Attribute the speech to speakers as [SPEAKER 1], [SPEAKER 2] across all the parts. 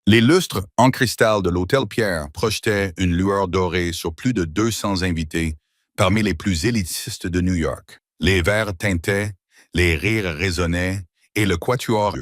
[SPEAKER 1] Les lustres en cristal de l'Hôtel Pierre projetaient une lueur dorée sur plus de 200 invités parmi les plus élitistes de New York. Les verres tintaient, les rires résonnaient et le quatuor.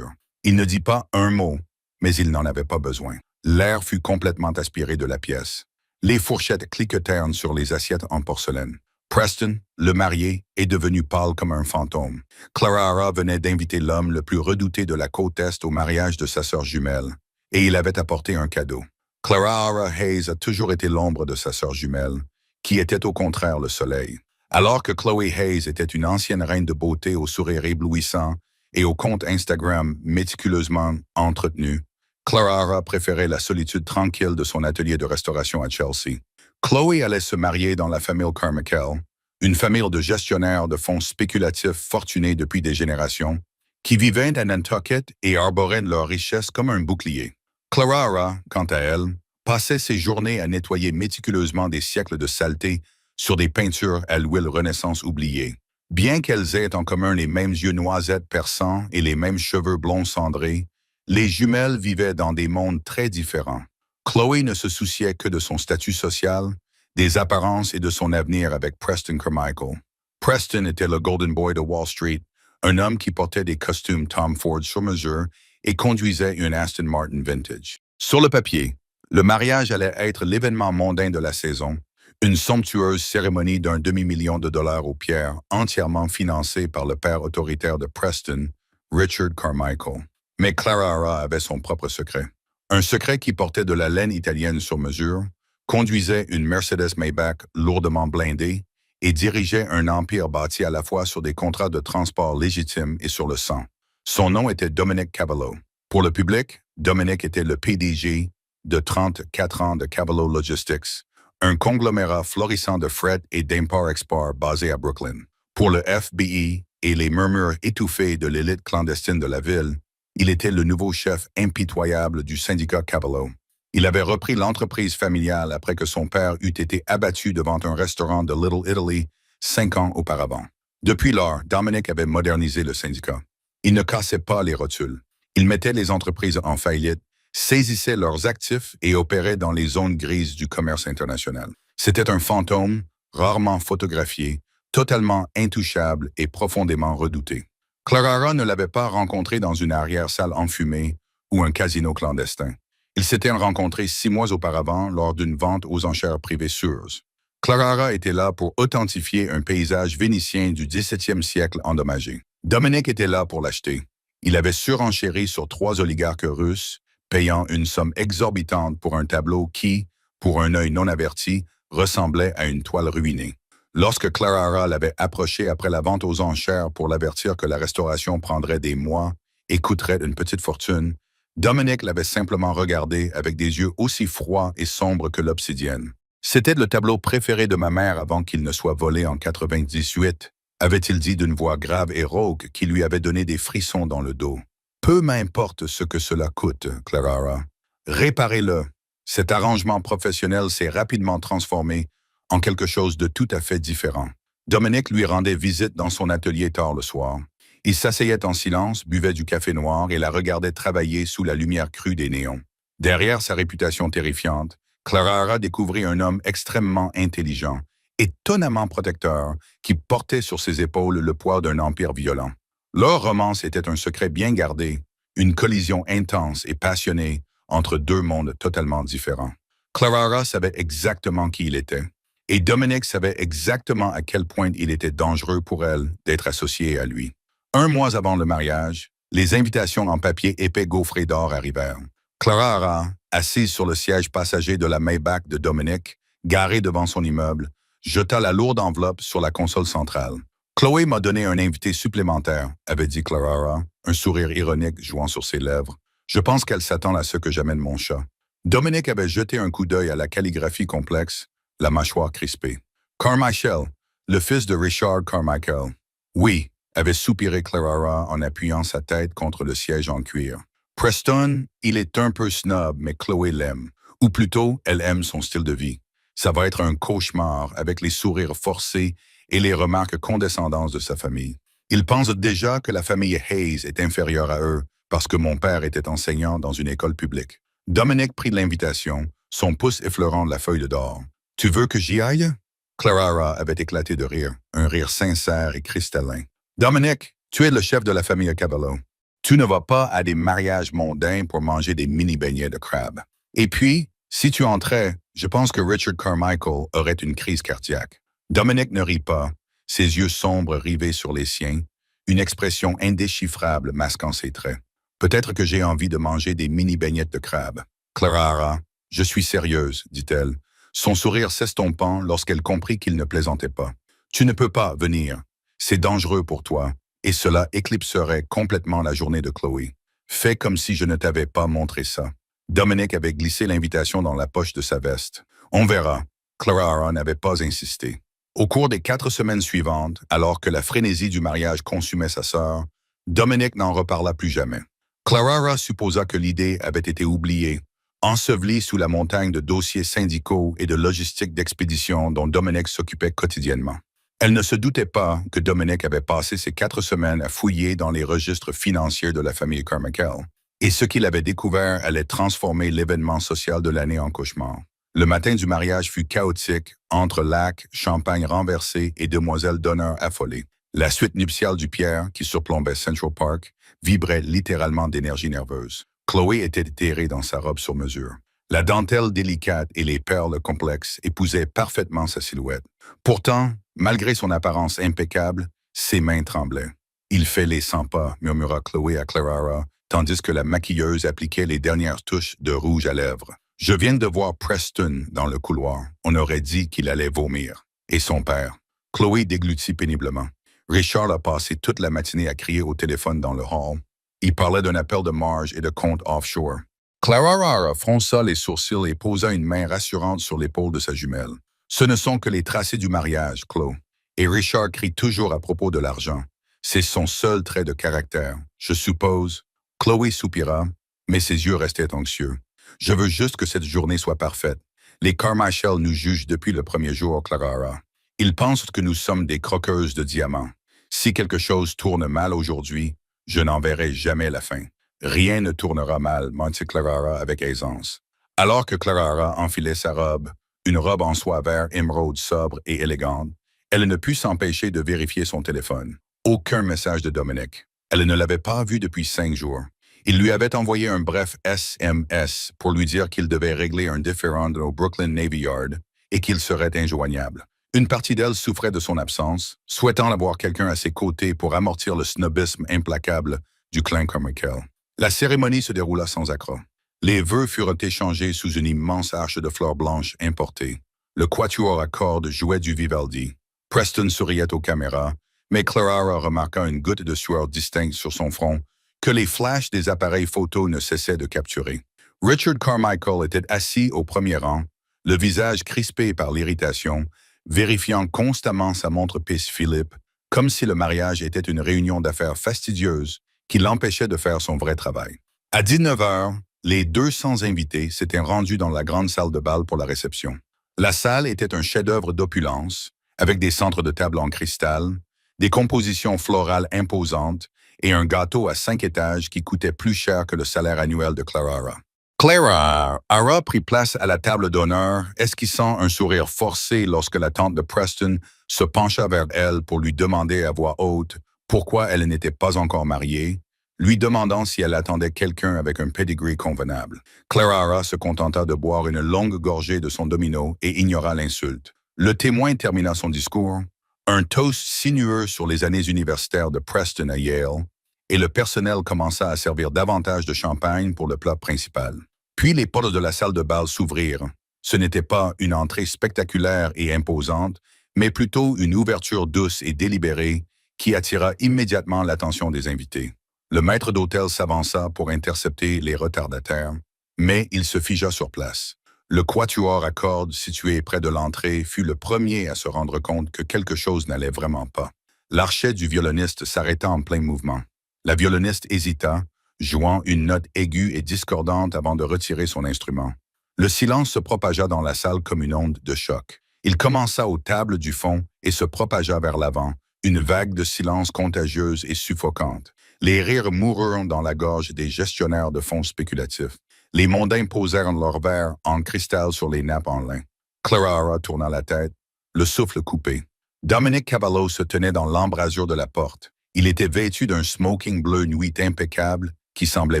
[SPEAKER 1] Il ne dit pas un mot, mais il n'en avait pas besoin. L'air fut complètement aspiré de la pièce. Les fourchettes cliquetèrent sur les assiettes en porcelaine. Preston, le marié, est devenu pâle comme un fantôme. Clara venait d'inviter l'homme le plus redouté de la côte Est au mariage de sa sœur jumelle, et il avait apporté un cadeau. Clara Hayes a toujours été l'ombre de sa sœur jumelle, qui était au contraire le soleil. Alors que Chloe Hayes était une ancienne reine de beauté au sourire éblouissant et au compte Instagram méticuleusement entretenu, Clara préférait la solitude tranquille de son atelier de restauration à Chelsea. Chloe allait se marier dans la famille Carmichael, une famille de gestionnaires de fonds spéculatifs fortunés depuis des générations, qui vivaient à Nantucket et arboraient leur richesse comme un bouclier. Clara, quant à elle, passait ses journées à nettoyer méticuleusement des siècles de saleté sur des peintures à l'huile Renaissance oubliées. Bien qu'elles aient en commun les mêmes yeux noisettes perçants et les mêmes cheveux blonds cendrés, les jumelles vivaient dans des mondes très différents. Chloe ne se souciait que de son statut social, des apparences et de son avenir avec Preston Carmichael. Preston était le Golden Boy de Wall Street, un homme qui portait des costumes Tom Ford sur mesure et conduisait une Aston Martin vintage. Sur le papier, le mariage allait être l'événement mondain de la saison, une somptueuse cérémonie d'un demi-million de dollars aux pierres, entièrement financée par le père autoritaire de Preston, Richard Carmichael. Mais Clara avait son propre secret. Un secret qui portait de la laine italienne sur mesure, conduisait une Mercedes Maybach lourdement blindée et dirigeait un empire bâti à la fois sur des contrats de transport légitimes et sur le sang. Son nom était Dominic Cavallo. Pour le public, Dominic était le PDG de 34 ans de Cavallo Logistics, un conglomérat florissant de fret et d'import-export basé à Brooklyn. Pour le FBI et les murmures étouffés de l'élite clandestine de la ville, il était le nouveau chef impitoyable du syndicat Cavallo. Il avait repris l'entreprise familiale après que son père eût été abattu devant un restaurant de Little Italy 5 ans auparavant. Depuis lors, Dominic avait modernisé le syndicat. Il ne cassait pas les rotules. Il mettait les entreprises en faillite, saisissait leurs actifs et opérait dans les zones grises du commerce international. C'était un fantôme, rarement photographié, totalement intouchable et profondément redouté. Clara ne l'avait pas rencontré dans une arrière-salle enfumée ou un casino clandestin. Ils s'étaient rencontrés 6 mois auparavant lors d'une vente aux enchères privées Sears. Clara était là pour authentifier un paysage vénitien du 17e siècle endommagé. Dominic était là pour l'acheter. Il avait surenchéri sur 3 oligarques russes, payant une somme exorbitante pour un tableau qui, pour un œil non averti, ressemblait à une toile ruinée. Lorsque Clara l'avait approché après la vente aux enchères pour l'avertir que la restauration prendrait des mois et coûterait une petite fortune, Dominic l'avait simplement regardé avec des yeux aussi froids et sombres que l'obsidienne. « C'était le tableau préféré de ma mère avant qu'il ne soit volé en 98, avait-il dit d'une voix grave et rauque qui lui avait donné des frissons dans le dos. Peu m'importe ce que cela coûte, Clara. Réparez-le. Cet arrangement professionnel s'est rapidement transformé en quelque chose de tout à fait différent. Dominic lui rendait visite dans son atelier tard le soir. Il s'asseyait en silence, buvait du café noir et la regardait travailler sous la lumière crue des néons. Derrière sa réputation terrifiante, Clara découvrit un homme extrêmement intelligent, étonnamment protecteur, qui portait sur ses épaules le poids d'un empire violent. Leur romance était un secret bien gardé, une collision intense et passionnée entre 2 mondes totalement différents. Clara savait exactement qui il était, et Dominic savait exactement à quel point il était dangereux pour elle d'être associée à lui. 1 mois avant le mariage, les invitations en papier épais gaufré d'or arrivèrent. Clara, assise sur le siège passager de la Maybach de Dominic, garée devant son immeuble, jeta la lourde enveloppe sur la console centrale. « Chloé m'a donné un invité supplémentaire », avait dit Clara, un sourire ironique jouant sur ses lèvres. « Je pense qu'elle s'attend à ce que j'amène mon chat. » Dominic avait jeté un coup d'œil à la calligraphie complexe, la mâchoire crispée. « Carmichael, le fils de Richard Carmichael. »« Oui », avait soupiré Clara en appuyant sa tête contre le siège en cuir. « Preston, il est un peu snob, mais Chloé l'aime. Ou plutôt, elle aime son style de vie. Ça va être un cauchemar avec les sourires forcés et les remarques condescendantes de sa famille. Ils pensent déjà que la famille Hayes est inférieure à eux parce que mon père était enseignant dans une école publique. Dominic prit l'invitation, son pouce effleurant la feuille d'or. « Tu veux que j'y aille? » Clara avait éclaté de rire, un rire sincère et cristallin. « Dominic, tu es le chef de la famille Cavallo. Tu ne vas pas à des mariages mondains pour manger des mini-beignets de crabe. Et puis, si tu entrais, je pense que Richard Carmichael aurait une crise cardiaque. » Dominic ne rit pas, ses yeux sombres rivés sur les siens, une expression indéchiffrable masquant ses traits. « Peut-être que j'ai envie de manger des mini-beignets de crabe. »« Clara, je suis sérieuse, dit-elle, son sourire s'estompant lorsqu'elle comprit qu'il ne plaisantait pas. « Tu ne peux pas venir. C'est dangereux pour toi, et cela éclipserait complètement la journée de Chloé. Fais comme si je ne t'avais pas montré ça. » Dominic avait glissé l'invitation dans la poche de sa veste. « On verra. » Clara n'avait pas insisté. Au cours des 4 semaines suivantes, alors que la frénésie du mariage consumait sa sœur, Dominic n'en reparla plus jamais. Clara supposa que l'idée avait été oubliée, ensevelie sous la montagne de dossiers syndicaux et de logistique d'expédition dont Dominic s'occupait quotidiennement. Elle ne se doutait pas que Dominic avait passé ces 4 semaines à fouiller dans les registres financiers de la famille Carmichael, et ce qu'il avait découvert allait transformer l'événement social de l'année en cauchemar. Le matin du mariage fut chaotique, entre lacs, champagne renversé et demoiselles d'honneur affolées. La suite nuptiale du Pierre, qui surplombait Central Park, vibrait littéralement d'énergie nerveuse. Chloé était éthérée dans sa robe sur mesure. La dentelle délicate et les perles complexes épousaient parfaitement sa silhouette. Pourtant, malgré son apparence impeccable, ses mains tremblaient. « Il fait les 100 pas », murmura Chloé à Clara, tandis que la maquilleuse appliquait les dernières touches de rouge à lèvres. « Je viens de voir Preston dans le couloir. On aurait dit qu'il allait vomir. Et son père. » Chloé déglutit péniblement. Richard a passé toute la matinée à crier au téléphone dans le hall. Il parlait d'un appel de marge et de compte offshore. Clara fronça les sourcils et posa une main rassurante sur l'épaule de sa jumelle. « Ce ne sont que les tracés du mariage, Chloé. Et Richard crie toujours à propos de l'argent. C'est son seul trait de caractère, je suppose. » Chloé soupira, mais ses yeux restaient anxieux. « Je veux juste que cette journée soit parfaite. Les Carmichael nous jugent depuis le premier jour, Clara. Ils pensent que nous sommes des croqueuses de diamants. Si quelque chose tourne mal aujourd'hui, je n'en verrai jamais la fin. Rien ne tournera mal, mentit Clara avec aisance. » Alors que Clara enfilait sa robe, une robe en soie vert émeraude sobre et élégante, elle ne put s'empêcher de vérifier son téléphone. Aucun message de Dominic. Elle ne l'avait pas vu depuis 5 jours. Il lui avait envoyé un bref SMS pour lui dire qu'il devait régler un différend au Brooklyn Navy Yard et qu'il serait injoignable. Une partie d'elle souffrait de son absence, souhaitant avoir quelqu'un à ses côtés pour amortir le snobisme implacable du clan Carmichael. La cérémonie se déroula sans accroc. Les vœux furent échangés sous une immense arche de fleurs blanches importées. Le quatuor à cordes jouait du Vivaldi. Preston souriait aux caméras, mais Clara remarqua une goutte de sueur distincte sur son front que les flashs des appareils photo ne cessaient de capturer. Richard Carmichael était assis au premier rang, le visage crispé par l'irritation, vérifiant constamment sa montre Pisse Philippe, comme si le mariage était une réunion d'affaires fastidieuse qui l'empêchait de faire son vrai travail. À 19 h, les 200 invités s'étaient rendus dans la grande salle de bal pour la réception. La salle était un chef-d'œuvre d'opulence, avec des centres de table en cristal, des compositions florales imposantes et un gâteau à 5 étages qui coûtait plus cher que le salaire annuel de Clara. Clara prit place à la table d'honneur, esquissant un sourire forcé lorsque la tante de Preston se pencha vers elle pour lui demander à voix haute pourquoi elle n'était pas encore mariée, lui demandant si elle attendait quelqu'un avec un pedigree convenable. Clara se contenta de boire une longue gorgée de son domino et ignora l'insulte. Le témoin termina son discours. Un toast sinueux sur les années universitaires de Preston à Yale, et le personnel commença à servir davantage de champagne pour le plat principal. Puis les portes de la salle de bal s'ouvrirent. Ce n'était pas une entrée spectaculaire et imposante, mais plutôt une ouverture douce et délibérée qui attira immédiatement l'attention des invités. Le maître d'hôtel s'avança pour intercepter les retardataires, mais il se figea sur place. Le quatuor à cordes situé près de l'entrée fut le premier à se rendre compte que quelque chose n'allait vraiment pas. L'archet du violoniste s'arrêta en plein mouvement. La violoniste hésita, jouant une note aiguë et discordante avant de retirer son instrument. Le silence se propagea dans la salle comme une onde de choc. Il commença aux tables du fond et se propagea vers l'avant, une vague de silence contagieuse et suffocante. Les rires moururent dans la gorge des gestionnaires de fonds spéculatifs. Les mondains posèrent leurs verres en cristal sur les nappes en lin. Clara tourna la tête, le souffle coupé. Dominic Cavallo se tenait dans l'embrasure de la porte. Il était vêtu d'un smoking bleu nuit impeccable qui semblait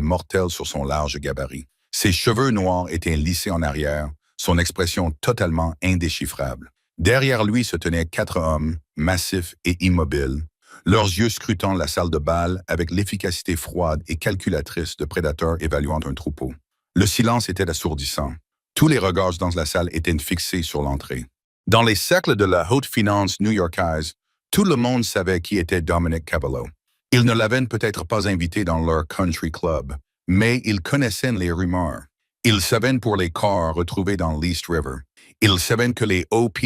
[SPEAKER 1] mortel sur son large gabarit. Ses cheveux noirs étaient lissés en arrière, son expression totalement indéchiffrable. Derrière lui se tenaient 4 hommes, massifs et immobiles, leurs yeux scrutant la salle de bal avec l'efficacité froide et calculatrice de prédateurs évaluant un troupeau. Le silence était assourdissant. Tous les regards dans la salle étaient fixés sur l'entrée. Dans les cercles de la haute finance new-yorkaise, tout le monde savait qui était Dominic Cavallo. Ils ne l'avaient peut-être pas invité dans leur country club, mais ils connaissaient les rumeurs. Ils savaient pour les corps retrouvés dans l'East River. Ils savaient que les OP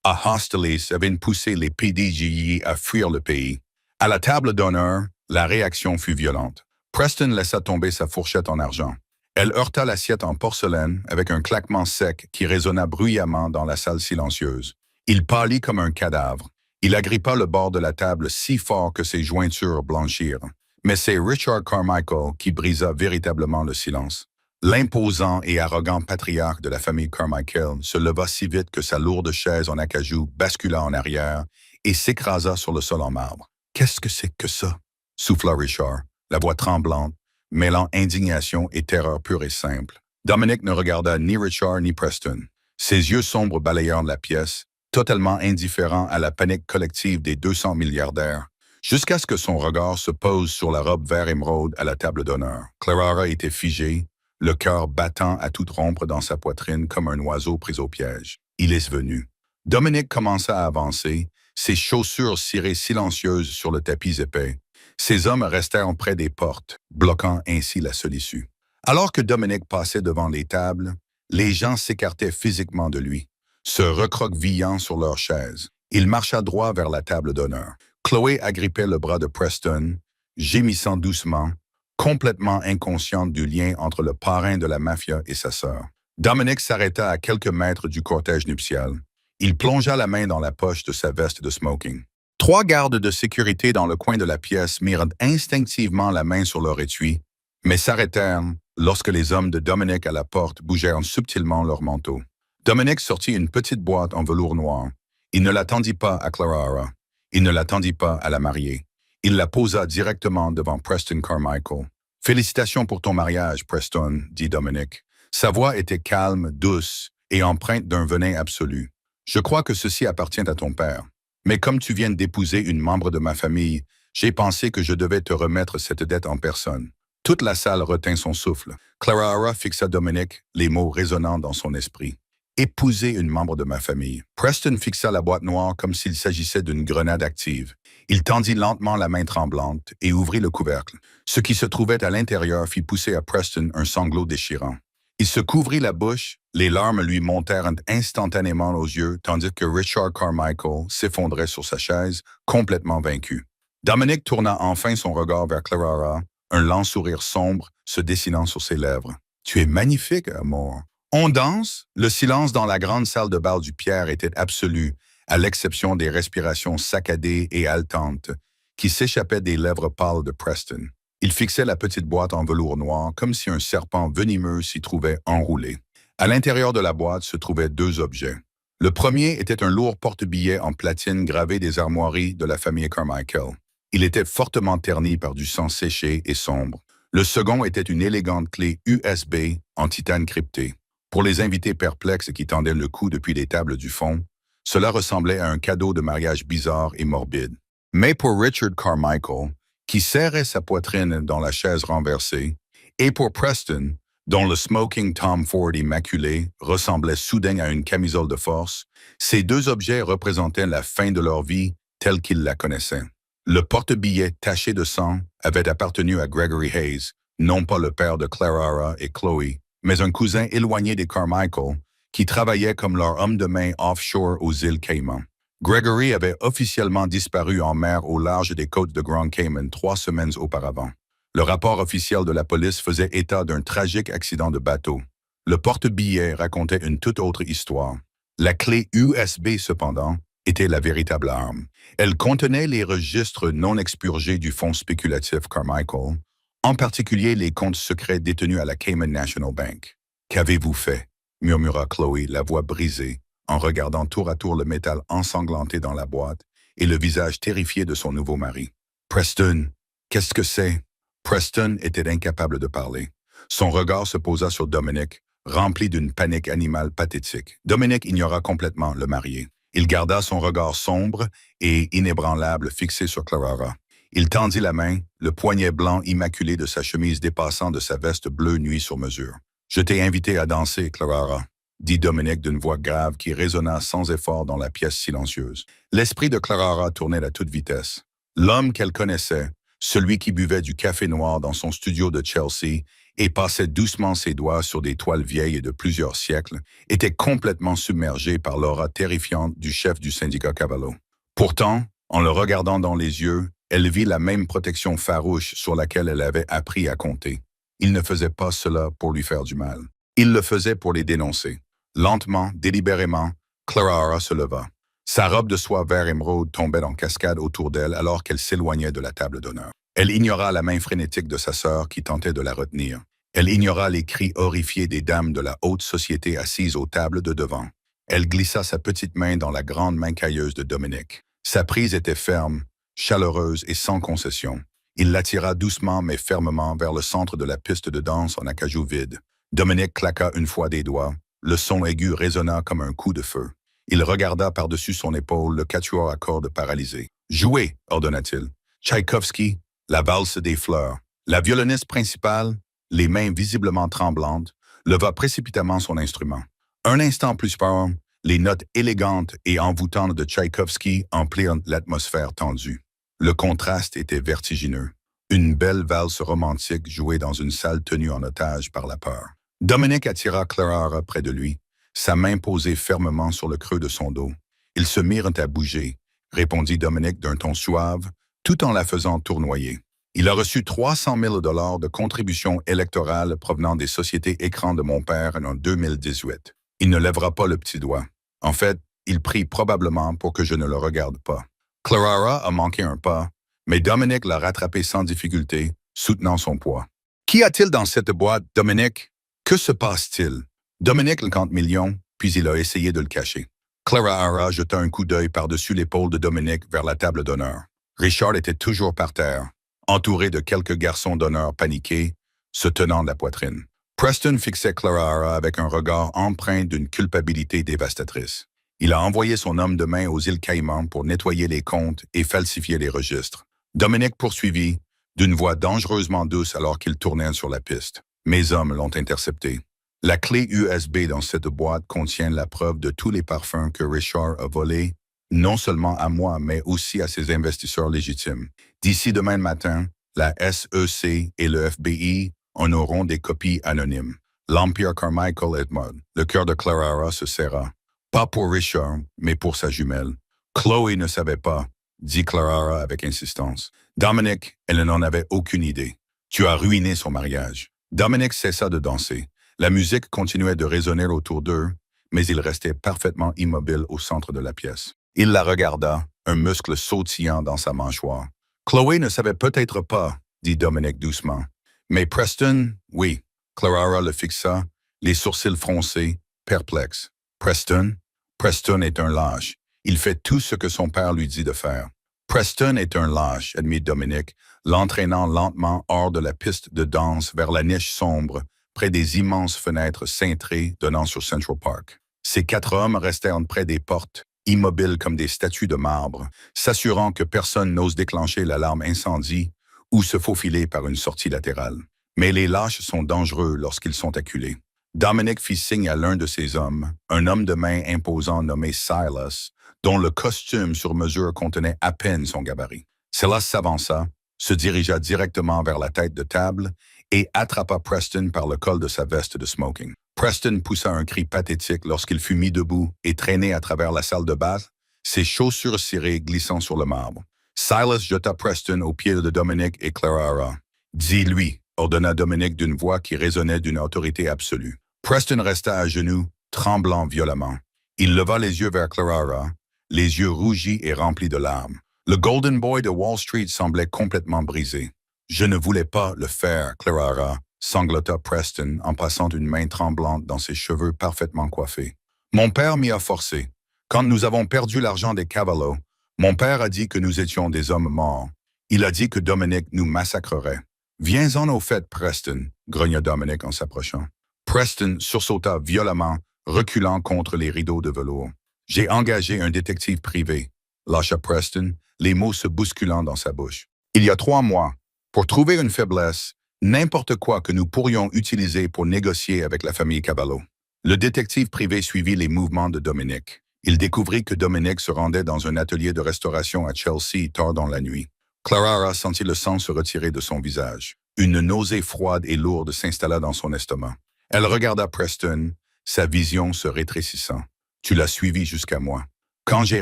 [SPEAKER 1] à Hostoles avaient poussé les PDGI à fuir le pays. À la table d'honneur, la réaction fut violente. Preston laissa tomber sa fourchette en argent. Elle heurta l'assiette en porcelaine avec un claquement sec qui résonna bruyamment dans la salle silencieuse. Il pâlit comme un cadavre. Il agrippa le bord de la table si fort que ses jointures blanchirent. Mais c'est Richard Carmichael qui brisa véritablement le silence. L'imposant et arrogant patriarche de la famille Carmichael se leva si vite que sa lourde chaise en acajou bascula en arrière et s'écrasa sur le sol en marbre. « Qu'est-ce que c'est que ça? » souffla Richard, la voix tremblante, mêlant indignation et terreur pure et simple. Dominic ne regarda ni Richard ni Preston. Ses yeux sombres balayèrent la pièce, totalement indifférent à la panique collective des 200 milliardaires, jusqu'à ce que son regard se pose sur la robe vert émeraude à la table d'honneur. Clara était figée, le cœur battant à toute rompre dans sa poitrine comme un oiseau pris au piège. Il est venu. Dominic commença à avancer, ses chaussures cirées silencieuses sur le tapis épais. Ces hommes restèrent près des portes, bloquant ainsi la seule issue. Alors que Dominic passait devant les tables, les gens s'écartaient physiquement de lui, se recroquevillant sur leurs chaises. Il marcha droit vers la table d'honneur. Chloé agrippait le bras de Preston, gémissant doucement, complètement inconsciente du lien entre le parrain de la mafia et sa sœur. Dominic s'arrêta à quelques mètres du cortège nuptial. Il plongea la main dans la poche de sa veste de smoking. 3 gardes de sécurité dans le coin de la pièce mirent instinctivement la main sur leur étui, mais s'arrêtèrent lorsque les hommes de Dominic à la porte bougèrent subtilement leur manteau. Dominic sortit une petite boîte en velours noir. Il ne la tendit pas à Clara. Il ne la tendit pas à la mariée. Il la posa directement devant Preston Carmichael. « Félicitations pour ton mariage, Preston, » dit Dominic. Sa voix était calme, douce et empreinte d'un venin absolu. « Je crois que ceci appartient à ton père. Mais comme tu viens d'épouser une membre de ma famille, j'ai pensé que je devais te remettre cette dette en personne. » Toute la salle retint son souffle. Clara fixa Dominic, les mots résonnant dans son esprit. « Épouser une membre de ma famille. » Preston fixa la boîte noire comme s'il s'agissait d'une grenade active. Il tendit lentement la main tremblante et ouvrit le couvercle. Ce qui se trouvait à l'intérieur fit pousser à Preston un sanglot déchirant. Il se couvrit la bouche, les larmes lui montèrent instantanément aux yeux, tandis que Richard Carmichael s'effondrait sur sa chaise, complètement vaincu. Dominic tourna enfin son regard vers Clara, un lent sourire sombre se dessinant sur ses lèvres. « Tu es magnifique, amour. » On danse. Le silence dans la grande salle de bal du Pierre était absolu, à l'exception des respirations saccadées et haletantes qui s'échappaient des lèvres pâles de Preston. Il fixait la petite boîte en velours noir comme si un serpent venimeux s'y trouvait enroulé. À l'intérieur de la boîte se trouvaient 2 objets. Le premier était un lourd porte-billets en platine gravé des armoiries de la famille Carmichael. Il était fortement terni par du sang séché et sombre. Le second était une élégante clé USB en titane crypté. Pour les invités perplexes qui tendaient le cou depuis les tables du fond, cela ressemblait à un cadeau de mariage bizarre et morbide. Mais pour Richard Carmichael, qui serrait sa poitrine dans la chaise renversée, et pour Preston, dont le smoking Tom Ford immaculé ressemblait soudain à une camisole de force, ces 2 objets représentaient la fin de leur vie telle qu'ils la connaissaient. Le porte-billets taché de sang avait appartenu à Gregory Hayes, non pas le père de Clara et Chloé, mais un cousin éloigné des Carmichael qui travaillait comme leur homme de main offshore aux îles Caïmans. Gregory avait officiellement disparu en mer au large des côtes de Grand Cayman 3 semaines auparavant. Le rapport officiel de la police faisait état d'un tragique accident de bateau. Le porte-billets racontait une toute autre histoire. La clé USB, cependant, était la véritable arme. Elle contenait les registres non expurgés du fonds spéculatif Carmichael, en particulier les comptes secrets détenus à la Cayman National Bank. Qu'avez-vous fait? Murmura Chloé, la voix brisée, en regardant tour à tour le métal ensanglanté dans la boîte et le visage terrifié de son nouveau mari. Preston, qu'est-ce que c'est? Preston était incapable de parler. Son regard se posa sur Dominic, rempli d'une panique animale pathétique. Dominic ignora complètement le marié. Il garda son regard sombre et inébranlable fixé sur Clara. Il tendit la main, le poignet blanc immaculé de sa chemise dépassant de sa veste bleue nuit sur mesure. « Je t'ai invité à danser, Clara », dit Dominic d'une voix grave qui résonna sans effort dans la pièce silencieuse. L'esprit de Clara tournait à toute vitesse. L'homme qu'elle connaissait, celui qui buvait du café noir dans son studio de Chelsea et passait doucement ses doigts sur des toiles vieilles de plusieurs siècles, était complètement submergé par l'aura terrifiante du chef du syndicat Cavallo. Pourtant, en le regardant dans les yeux, elle vit la même protection farouche sur laquelle elle avait appris à compter. Il ne faisait pas cela pour lui faire du mal. Il le faisait pour les dénoncer. Lentement, délibérément, Clara se leva. Sa robe de soie vert émeraude tombait en cascade autour d'elle alors qu'elle s'éloignait de la table d'honneur. Elle ignora la main frénétique de sa sœur qui tentait de la retenir. Elle ignora les cris horrifiés des dames de la haute société assises aux tables de devant. Elle glissa sa petite main dans la grande main cailleuse de Dominic. Sa prise était ferme, chaleureuse et sans concession. Il l'attira doucement mais fermement vers le centre de la piste de danse en acajou vide. Dominic claqua une fois des doigts. Le son aigu résonna comme un coup de feu. Il regarda par-dessus son épaule le quatuor à cordes paralysé. « Jouez !» ordonna-t-il. Tchaïkovski, la valse des fleurs. La violoniste principale, les mains visiblement tremblantes, leva précipitamment son instrument. Un instant plus tard, les notes élégantes et envoûtantes de Tchaïkovski emplirent l'atmosphère tendue. Le contraste était vertigineux. Une belle valse romantique jouée dans une salle tenue en otage par la peur. Dominic attira Clara près de lui, sa main posée fermement sur le creux de son dos. Ils se mirent à bouger, répondit Dominic d'un ton suave, tout en la faisant tournoyer. Il a reçu 300 000 $ de contributions électorales provenant des sociétés écrans de mon père en 2018. Il ne lèvera pas le petit doigt. En fait, il prie probablement pour que je ne le regarde pas. Clara a manqué un pas, mais Dominic l'a rattrapé sans difficulté, soutenant son poids. « Qu'y a-t-il dans cette boîte, Dominic? Que se passe-t-il? » Dominic le compte millions, puis il a essayé de le cacher. Clara jeta un coup d'œil par-dessus l'épaule de Dominic vers la table d'honneur. Richard était toujours par terre, entouré de quelques garçons d'honneur paniqués, se tenant de la poitrine. Preston fixait Clara avec un regard empreint d'une culpabilité dévastatrice. Il a envoyé son homme de main aux îles Caïmans pour nettoyer les comptes et falsifier les registres. Dominic poursuivit, d'une voix dangereusement douce alors qu'il tournait sur la piste. Mes hommes l'ont intercepté. La clé USB dans cette boîte contient la preuve de tous les parfums que Richard a volés, non seulement à moi, mais aussi à ses investisseurs légitimes. D'ici demain matin, la SEC et le FBI en auront des copies anonymes. L'Empire Carmichael Edmond, le cœur de Clara se serra. Pas pour Richard, mais pour sa jumelle. Chloé ne savait pas, dit Clara avec insistance. Dominic, elle n'en avait aucune idée. Tu as ruiné son mariage. Dominic cessa de danser. La musique continuait de résonner autour d'eux, mais il restait parfaitement immobile au centre de la pièce. Il la regarda, un muscle sautillant dans sa mâchoire. Chloé ne savait peut-être pas, dit Dominic doucement. Mais Preston, oui. Clara le fixa, les sourcils froncés, perplexe. Preston? Preston est un lâche. Il fait tout ce que son père lui dit de faire. Preston est un lâche, admit Dominic, l'entraînant lentement hors de la piste de danse vers la niche sombre, près des immenses fenêtres cintrées donnant sur Central Park. Ces 4 hommes restèrent près des portes, immobiles comme des statues de marbre, s'assurant que personne n'ose déclencher l'alarme incendie ou se faufiler par une sortie latérale. Mais les lâches sont dangereux lorsqu'ils sont acculés. Dominic fit signe à l'un de ses hommes, un homme de main imposant nommé Silas, dont le costume sur mesure contenait à peine son gabarit. Silas s'avança, se dirigea directement vers la tête de table et attrapa Preston par le col de sa veste de smoking. Preston poussa un cri pathétique lorsqu'il fut mis debout et traîné à travers la salle de bal, ses chaussures cirées glissant sur le marbre. Silas jeta Preston aux pieds de Dominic et Clara. « Dis-lui », ordonna Dominic d'une voix qui résonnait d'une autorité absolue. Preston resta à genoux, tremblant violemment. Il leva les yeux vers Clara, les yeux rougis et remplis de larmes. Le Golden Boy de Wall Street semblait complètement brisé. Je ne voulais pas le faire, Clara, sanglota Preston en passant une main tremblante dans ses cheveux parfaitement coiffés. Mon père m'y a forcé. Quand nous avons perdu l'argent des Cavallo, mon père a dit que nous étions des hommes morts. Il a dit que Dominic nous massacrerait. Viens-en au fait, Preston, grogna Dominic en s'approchant. Preston sursauta violemment, reculant contre les rideaux de velours. J'ai engagé un détective privé, lâcha Preston, les mots se bousculant dans sa bouche. Il y a 3 mois, pour trouver une faiblesse, n'importe quoi que nous pourrions utiliser pour négocier avec la famille Cavallo. Le détective privé suivit les mouvements de Dominic. Il découvrit que Dominic se rendait dans un atelier de restauration à Chelsea tard dans la nuit. Clara sentit le sang se retirer de son visage. Une nausée froide et lourde s'installa dans son estomac. Elle regarda Preston, sa vision se rétrécissant. « Tu l'as suivi jusqu'à moi. » « Quand j'ai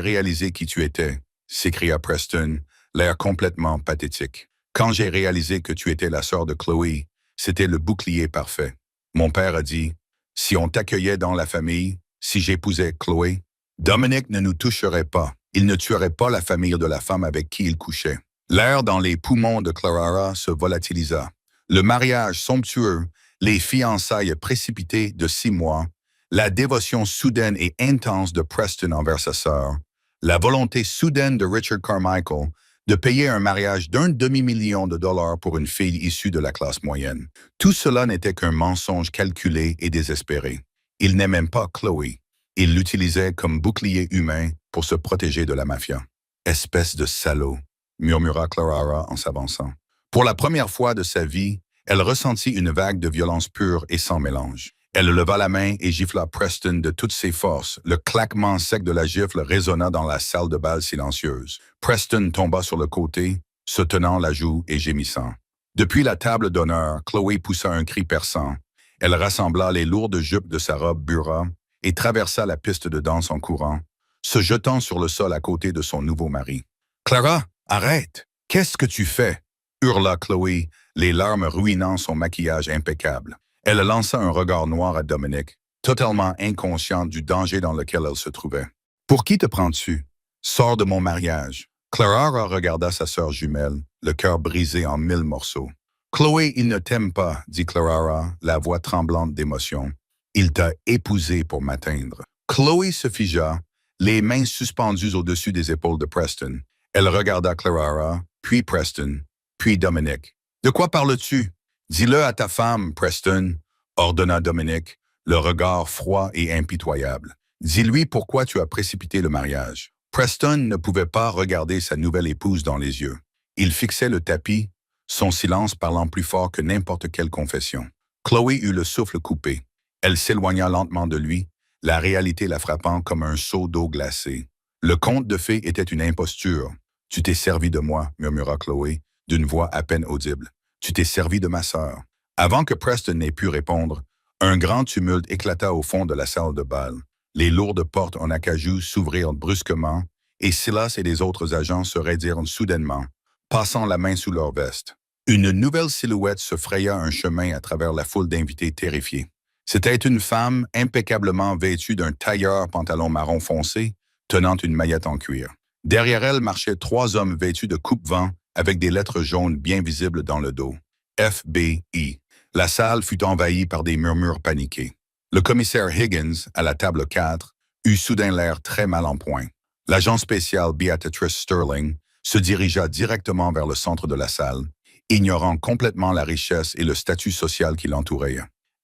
[SPEAKER 1] réalisé qui tu étais, » s'écria Preston, l'air complètement pathétique. « Quand j'ai réalisé que tu étais la sœur de Chloé, c'était le bouclier parfait. Mon père a dit, si on t'accueillait dans la famille, si j'épousais Chloé, Dominic ne nous toucherait pas. Il ne tuerait pas la famille de la femme avec qui il couchait. » L'air dans les poumons de Clara se volatilisa. Le mariage somptueux, les fiançailles précipitées de 6 mois, la dévotion soudaine et intense de Preston envers sa sœur, la volonté soudaine de Richard Carmichael de payer un mariage d'1 demi-million de dollars pour une fille issue de la classe moyenne. Tout cela n'était qu'un mensonge calculé et désespéré. Il n'aimait pas Chloé. Il l'utilisait comme bouclier humain pour se protéger de la mafia. « Espèce de salaud », murmura Clara en s'avançant. Pour la première fois de sa vie, elle ressentit une vague de violence pure et sans mélange. Elle leva la main et gifla Preston de toutes ses forces. Le claquement sec de la gifle résonna dans la salle de bal silencieuse. Preston tomba sur le côté, se tenant la joue et gémissant. Depuis la table d'honneur, Chloé poussa un cri perçant. Elle rassembla les lourdes jupes de sa robe burra et traversa la piste de danse en courant, se jetant sur le sol à côté de son nouveau mari. « Clara, arrête! Qu'est-ce que tu fais? » hurla Chloé, les larmes ruinant son maquillage impeccable. Elle lança un regard noir à Dominic, totalement inconsciente du danger dans lequel elle se trouvait. « Pour qui te prends-tu? Sors de mon mariage. » Clara regarda sa sœur jumelle, le cœur brisé en 1000 morceaux. « Chloé, il ne t'aime pas, » dit Clara, la voix tremblante d'émotion. « Il t'a épousée pour m'atteindre. » Chloé se figea, les mains suspendues au-dessus des épaules de Preston. Elle regarda Clara, puis Preston, puis Dominic. « De quoi parles-tu? Dis-le à ta femme, Preston, » ordonna Dominic, le regard froid et impitoyable. « Dis-lui pourquoi tu as précipité le mariage. » Preston ne pouvait pas regarder sa nouvelle épouse dans les yeux. Il fixait le tapis, son silence parlant plus fort que n'importe quelle confession. Chloé eut le souffle coupé. Elle s'éloigna lentement de lui, la réalité la frappant comme un seau d'eau glacée. Le conte de fées était une imposture. « Tu t'es servi de moi, » murmura Chloé, d'une voix à peine audible. « Tu t'es servi de ma sœur. » Avant que Preston n'ait pu répondre, un grand tumulte éclata au fond de la salle de bal. Les lourdes portes en acajou s'ouvrirent brusquement et Silas et les autres agents se raidirent soudainement, passant la main sous leur veste. Une nouvelle silhouette se fraya un chemin à travers la foule d'invités terrifiés. C'était une femme impeccablement vêtue d'un tailleur pantalon marron foncé, tenant une maillette en cuir. Derrière elle marchaient 3 hommes vêtus de coupe-vent avec des lettres jaunes bien visibles dans le dos. FBI. La salle fut envahie par des murmures paniqués. Le commissaire Higgins, à la table 4, eut soudain l'air très mal en point. L'agent spécial Beatrice Sterling se dirigea directement vers le centre de la salle, ignorant complètement la richesse et le statut social qui l'entourait.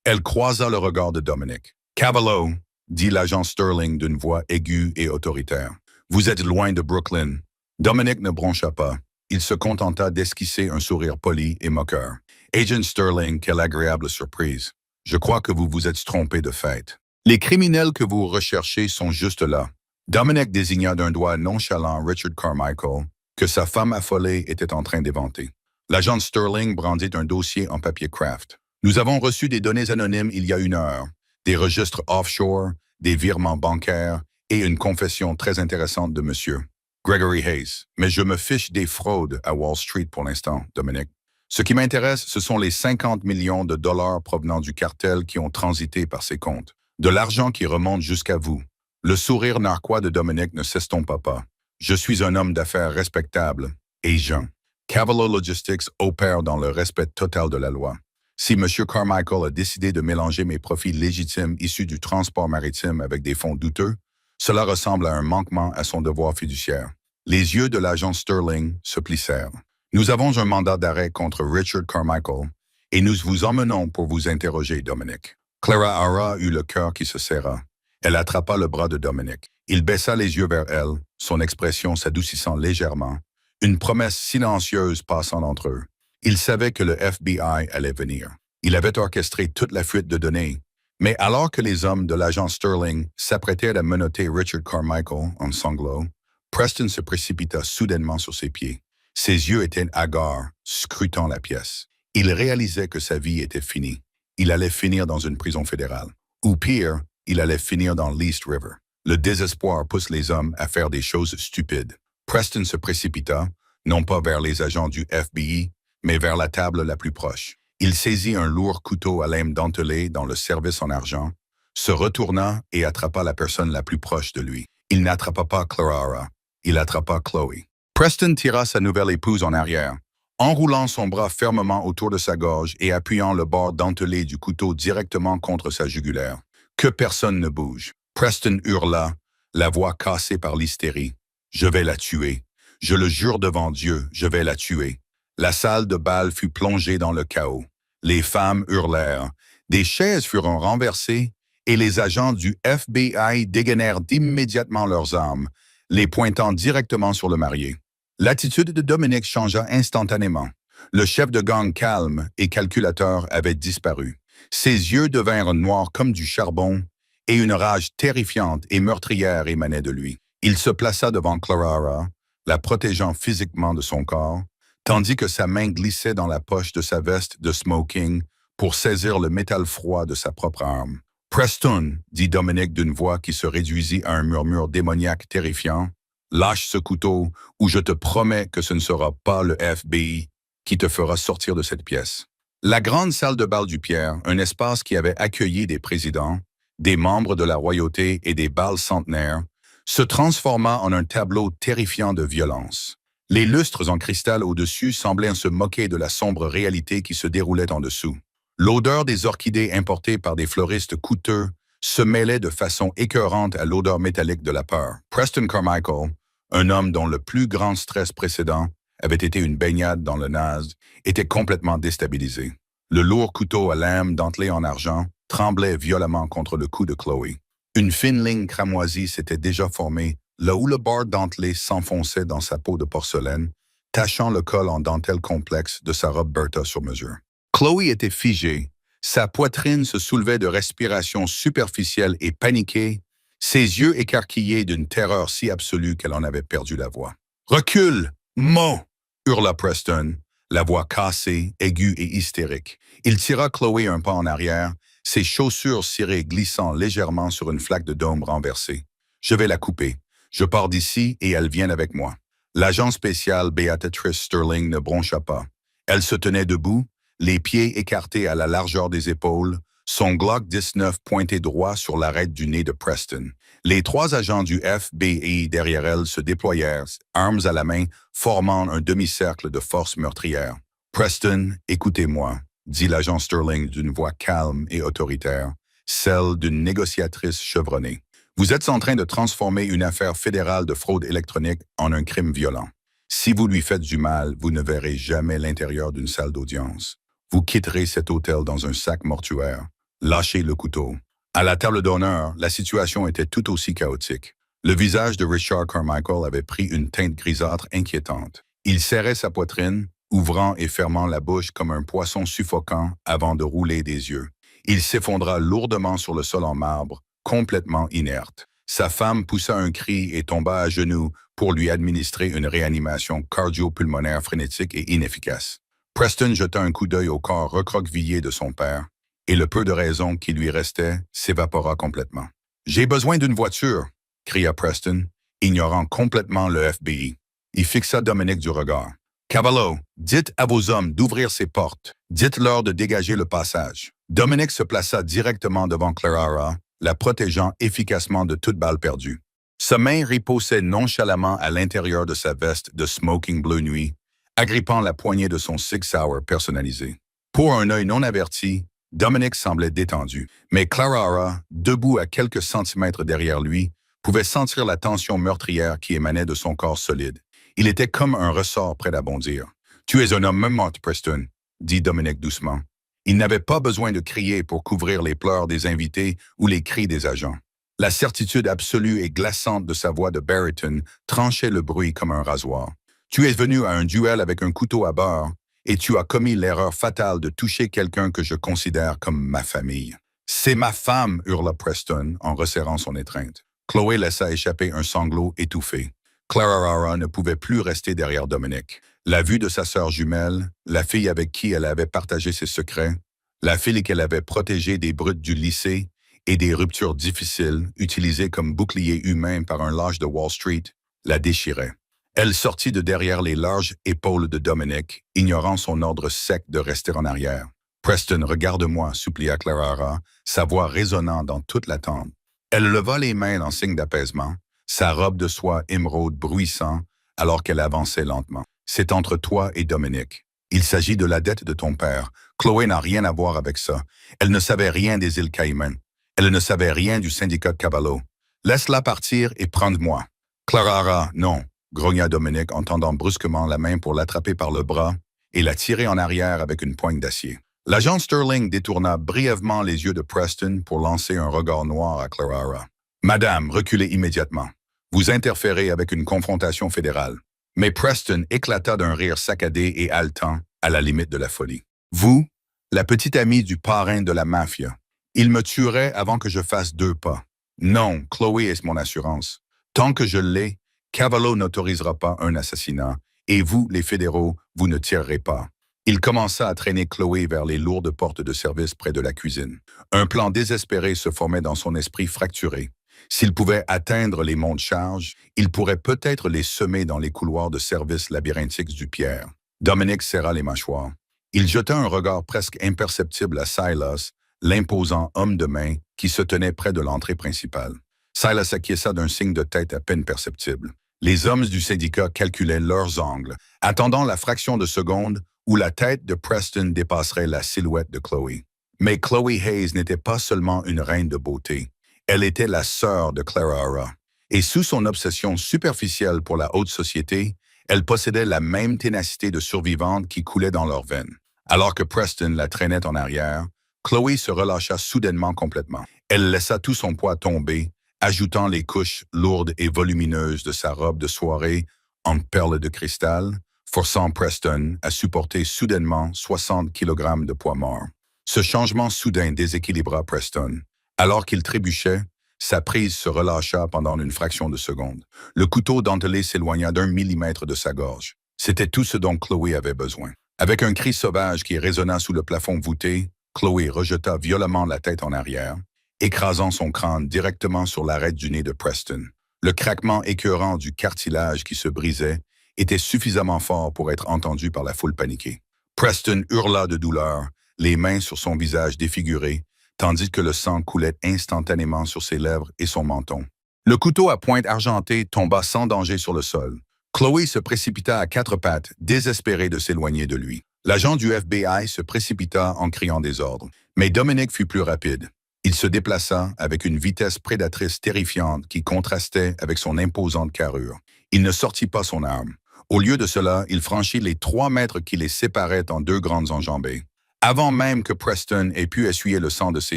[SPEAKER 1] Elle croisa le regard de Dominic. « Cavallo, » dit l'agent Sterling d'une voix aiguë et autoritaire. « Vous êtes loin de Brooklyn. » Dominic ne broncha pas. Il se contenta d'esquisser un sourire poli et moqueur. « Agent Sterling, quelle agréable surprise. Je crois que vous vous êtes trompé de fait. Les criminels que vous recherchez sont juste là. » Dominic désigna d'un doigt nonchalant Richard Carmichael, que sa femme affolée était en train d'éventer. L'agent Sterling brandit un dossier en papier craft. « Nous avons reçu des données anonymes il y a 1 heure, des registres offshore, des virements bancaires et une confession très intéressante de monsieur Gregory Hayes. Mais je me fiche des fraudes à Wall Street pour l'instant, Dominic. Ce qui m'intéresse, ce sont les 50 millions de dollars provenant du cartel qui ont transité par ces comptes. De l'argent qui remonte jusqu'à vous. » Le sourire narquois de Dominic ne s'estompa pas. « Je suis un homme d'affaires respectable et jeune. Cavallo Logistics opère dans le respect total de la loi. Si M. Carmichael a décidé de mélanger mes profits légitimes issus du transport maritime avec des fonds douteux, cela ressemble à un manquement à son devoir fiduciaire. Les yeux de l'agent Sterling se plissèrent. Nous avons un mandat d'arrêt contre Richard Carmichael et nous vous emmenons pour vous interroger, Dominic. Clara Hara eut le cœur qui se serra. Elle attrapa le bras de Dominic. Il baissa les yeux vers elle, son expression s'adoucissant légèrement, une promesse silencieuse passant entre eux. Il savait que le FBI allait venir. Il avait orchestré toute la fuite de données. Mais alors que les hommes de l'agent Sterling s'apprêtaient à menotter Richard Carmichael en sanglots, Preston se précipita soudainement sur ses pieds. Ses yeux étaient hagards, scrutant la pièce. Il réalisait que sa vie était finie. Il allait finir dans une prison fédérale. Ou pire, il allait finir dans l'East River. Le désespoir pousse les hommes à faire des choses stupides. Preston se précipita, non pas vers les agents du FBI, mais vers la table la plus proche. Il saisit un lourd couteau à lame dentelée dans le service en argent, se retourna et attrapa la personne la plus proche de lui. Il n'attrapa pas Clara, il attrapa Chloe. Preston tira sa nouvelle épouse en arrière, enroulant son bras fermement autour de sa gorge et appuyant le bord dentelé du couteau directement contre sa jugulaire. Que personne ne bouge. Preston hurla, la voix cassée par l'hystérie. « Je vais la tuer. Je le jure devant Dieu, je vais la tuer. » La salle de bal fut plongée dans le chaos. Les femmes hurlèrent. Des chaises furent renversées et les agents du FBI dégainèrent immédiatement leurs armes, les pointant directement sur le marié. L'attitude de Dominic changea instantanément. Le chef de gang calme et calculateur avait disparu. Ses yeux devinrent noirs comme du charbon et une rage terrifiante et meurtrière émanait de lui. Il se plaça devant Clara, la protégeant physiquement de son corps, tandis que sa main glissait dans la poche de sa veste de smoking pour saisir le métal froid de sa propre arme. « Preston », dit Dominic d'une voix qui se réduisit à un murmure démoniaque terrifiant, « lâche ce couteau ou je te promets que ce ne sera pas le FBI qui te fera sortir de cette pièce. » La grande salle de bal du Pierre, un espace qui avait accueilli des présidents, des membres de la royauté et des bals centenaires, se transforma en un tableau terrifiant de violence. Les lustres en cristal au-dessus semblaient se moquer de la sombre réalité qui se déroulait en dessous. L'odeur des orchidées importées par des fleuristes coûteux se mêlait de façon écœurante à l'odeur métallique de la peur. Preston Carmichael, un homme dont le plus grand stress précédent avait été une baignade dans le Naz, était complètement déstabilisé. Le lourd couteau à lame dentelé en argent tremblait violemment contre le cou de Chloe. Une fine ligne cramoisie s'était déjà formée là où le bord dentelé s'enfonçait dans sa peau de porcelaine, tachant le col en dentelle complexe de sa robe Bertha sur mesure. Chloe était figée, sa poitrine se soulevait de respiration superficielle et paniquée, ses yeux écarquillés d'une terreur si absolue qu'elle en avait perdu la voix. « Recule, Mo !» hurla Preston, la voix cassée, aiguë et hystérique. Il tira Chloé un pas en arrière, ses chaussures cirées glissant légèrement sur une flaque de dôme renversée. « Je vais la couper. Je pars d'ici et elle vient avec moi. » L'agent spécial Beatrice Sterling ne broncha pas. Elle se tenait debout, les pieds écartés à la largeur des épaules, son Glock 19 pointé droit sur l'arête du nez de Preston. Les trois agents du FBI derrière elle se déployèrent, armes à la main, formant un demi-cercle de force meurtrière. « Preston, écoutez-moi, » dit l'agent Sterling d'une voix calme et autoritaire, celle d'une négociatrice chevronnée. « Vous êtes en train de transformer une affaire fédérale de fraude électronique en un crime violent. Si vous lui faites du mal, vous ne verrez jamais l'intérieur d'une salle d'audience. Vous quitterez cet hôtel dans un sac mortuaire. Lâchez le couteau. » À la table d'honneur, la situation était tout aussi chaotique. Le visage de Richard Carmichael avait pris une teinte grisâtre inquiétante. Il serrait sa poitrine, ouvrant et fermant la bouche comme un poisson suffocant avant de rouler des yeux. Il s'effondra lourdement sur le sol en marbre, complètement inerte. Sa femme poussa un cri et tomba à genoux pour lui administrer une réanimation cardio-pulmonaire frénétique et inefficace. Preston jeta un coup d'œil au corps recroquevillé de son père, et le peu de raison qui lui restait s'évapora complètement. « J'ai besoin d'une voiture !» cria Preston, ignorant complètement le FBI. Il fixa Dominic du regard. « Cavallo, dites à vos hommes d'ouvrir ces portes. Dites-leur de dégager le passage. » Dominic se plaça directement devant Clara, la protégeant efficacement de toute balle perdue. Sa main riposait nonchalamment à l'intérieur de sa veste de smoking bleu nuit, agrippant la poignée de son Sig Sauer personnalisé. Pour un œil non averti, Dominic semblait détendu, mais Clarara, debout à quelques centimètres derrière lui, pouvait sentir la tension meurtrière qui émanait de son corps solide. Il était comme un ressort prêt à bondir. « Tu es un homme mort, Preston », dit Dominic doucement. Il n'avait pas besoin de crier pour couvrir les pleurs des invités ou les cris des agents. La certitude absolue et glaçante de sa voix de baryton tranchait le bruit comme un rasoir. « Tu es venu à un duel avec un couteau à beurre et tu as commis l'erreur fatale de toucher quelqu'un que je considère comme ma famille. »« C'est ma femme !» hurla Preston en resserrant son étreinte. Chloé laissa échapper un sanglot étouffé. Clarara ne pouvait plus rester derrière Dominic. La vue de sa sœur jumelle, la fille avec qui elle avait partagé ses secrets, la fille qu'elle avait protégée des brutes du lycée et des ruptures difficiles utilisées comme bouclier humain par un lâche de Wall Street, la déchirait. Elle sortit de derrière les larges épaules de Dominic, ignorant son ordre sec de rester en arrière. « Preston, regarde-moi » supplia Clarara, sa voix résonnant dans toute la tente. Elle leva les mains en signe d'apaisement, sa robe de soie émeraude bruissant alors qu'elle avançait lentement. « C'est entre toi et Dominic. Il s'agit de la dette de ton père. Chloé n'a rien à voir avec ça. Elle ne savait rien des îles Caïmans. Elle ne savait rien du syndicat de Cavallo. Laisse-la partir et prends-moi. »« Clarara, non » grogna Dominic en tendant brusquement la main pour l'attraper par le bras et la tirer en arrière avec une poigne d'acier. L'agent Sterling détourna brièvement les yeux de Preston pour lancer un regard noir à Clarara. « Madame, reculez immédiatement. Vous interférez avec une confrontation fédérale. » Mais Preston éclata d'un rire saccadé et haletant, à la limite de la folie. « Vous, la petite amie du parrain de la mafia. Il me tuerait avant que je fasse 2 pas. Non, Chloé est mon assurance. Tant que je l'ai, Cavallo n'autorisera pas un assassinat, et vous, les fédéraux, vous ne tirerez pas. » Il commença à traîner Chloé vers les lourdes portes de service près de la cuisine. Un plan désespéré se formait dans son esprit fracturé. S'il pouvait atteindre les monts de charge, il pourrait peut-être les semer dans les couloirs de service labyrinthiques du Pierre. Dominic serra les mâchoires. Il jeta un regard presque imperceptible à Silas, l'imposant homme de main qui se tenait près de l'entrée principale. Silas acquiesça d'un signe de tête à peine perceptible. Les hommes du syndicat calculaient leurs angles, attendant la fraction de seconde où la tête de Preston dépasserait la silhouette de Chloé. Mais Chloé Hayes n'était pas seulement une reine de beauté. Elle était la sœur de Clarara. Et sous son obsession superficielle pour la haute société, elle possédait la même ténacité de survivante qui coulait dans leurs veines. Alors que Preston la traînait en arrière, Chloé se relâcha soudainement complètement. Elle laissa tout son poids tomber, ajoutant les couches lourdes et volumineuses de sa robe de soirée en perles de cristal, forçant Preston à supporter soudainement 60 kg de poids mort. Ce changement soudain déséquilibra Preston. Alors qu'il trébuchait, sa prise se relâcha pendant une fraction de seconde. Le couteau dentelé s'éloigna d'1 millimètre de sa gorge. C'était tout ce dont Chloé avait besoin. Avec un cri sauvage qui résonna sous le plafond voûté, Chloé rejeta violemment la tête en arrière, écrasant son crâne directement sur l'arête du nez de Preston. Le craquement écœurant du cartilage qui se brisait était suffisamment fort pour être entendu par la foule paniquée. Preston hurla de douleur, les mains sur son visage défiguré, tandis que le sang coulait instantanément sur ses lèvres et son menton. Le couteau à pointe argentée tomba sans danger sur le sol. Chloé se précipita à 4 pattes, désespérée de s'éloigner de lui. L'agent du FBI se précipita en criant des ordres. Mais Dominic fut plus rapide. Il se déplaça avec une vitesse prédatrice terrifiante qui contrastait avec son imposante carrure. Il ne sortit pas son arme. Au lieu de cela, il franchit les 3 mètres qui les séparaient en 2 grandes enjambées. Avant même que Preston ait pu essuyer le sang de ses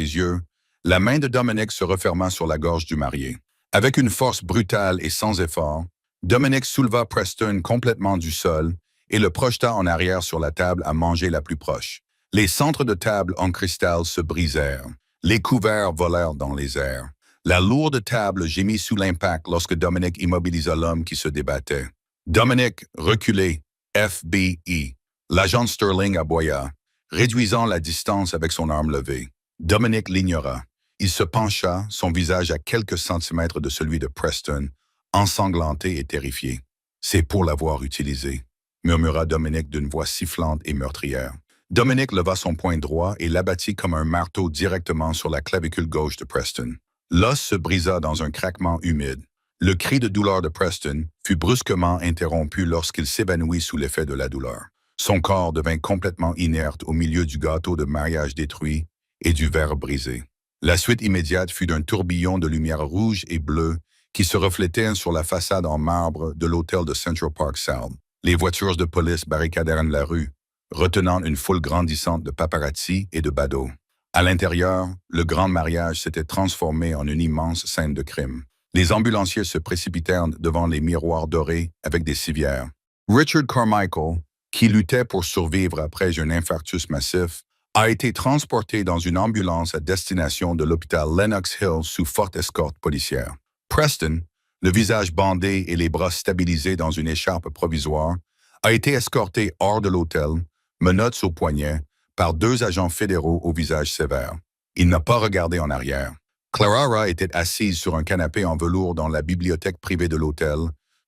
[SPEAKER 1] yeux, la main de Dominic se referma sur la gorge du marié. Avec une force brutale et sans effort, Dominic souleva Preston complètement du sol et le projeta en arrière sur la table à manger la plus proche. Les centres de table en cristal se brisèrent. Les couverts volèrent dans les airs. La lourde table gémit sous l'impact lorsque Dominic immobilisa l'homme qui se débattait. « Dominic, reculez, FBI !» L'agent Sterling aboya, réduisant la distance avec son arme levée. Dominic l'ignora. Il se pencha, son visage à quelques centimètres de celui de Preston, ensanglanté et terrifié. « C'est pour l'avoir utilisé », murmura Dominic d'une voix sifflante et meurtrière. Dominic leva son poing droit et l'abattit comme un marteau directement sur la clavicule gauche de Preston. L'os se brisa dans un craquement humide. Le cri de douleur de Preston fut brusquement interrompu lorsqu'il s'évanouit sous l'effet de la douleur. Son corps devint complètement inerte au milieu du gâteau de mariage détruit et du verre brisé. La suite immédiate fut d'un tourbillon de lumière rouge et bleue qui se reflétait sur la façade en marbre de l'hôtel de Central Park South. Les voitures de police barricadèrent la rue, retenant une foule grandissante de paparazzi et de badauds. À l'intérieur, le grand mariage s'était transformé en une immense scène de crime. Les ambulanciers se précipitèrent devant les miroirs dorés avec des civières. Richard Carmichael, qui luttait pour survivre après un infarctus massif, a été transporté dans une ambulance à destination de l'hôpital Lenox Hill sous forte escorte policière. Preston, le visage bandé et les bras stabilisés dans une écharpe provisoire, a été escorté hors de l'hôtel, menottes aux poignets, par 2 agents fédéraux au visage sévère. Il n'a pas regardé en arrière. Clarara était assise sur un canapé en velours dans la bibliothèque privée de l'hôtel,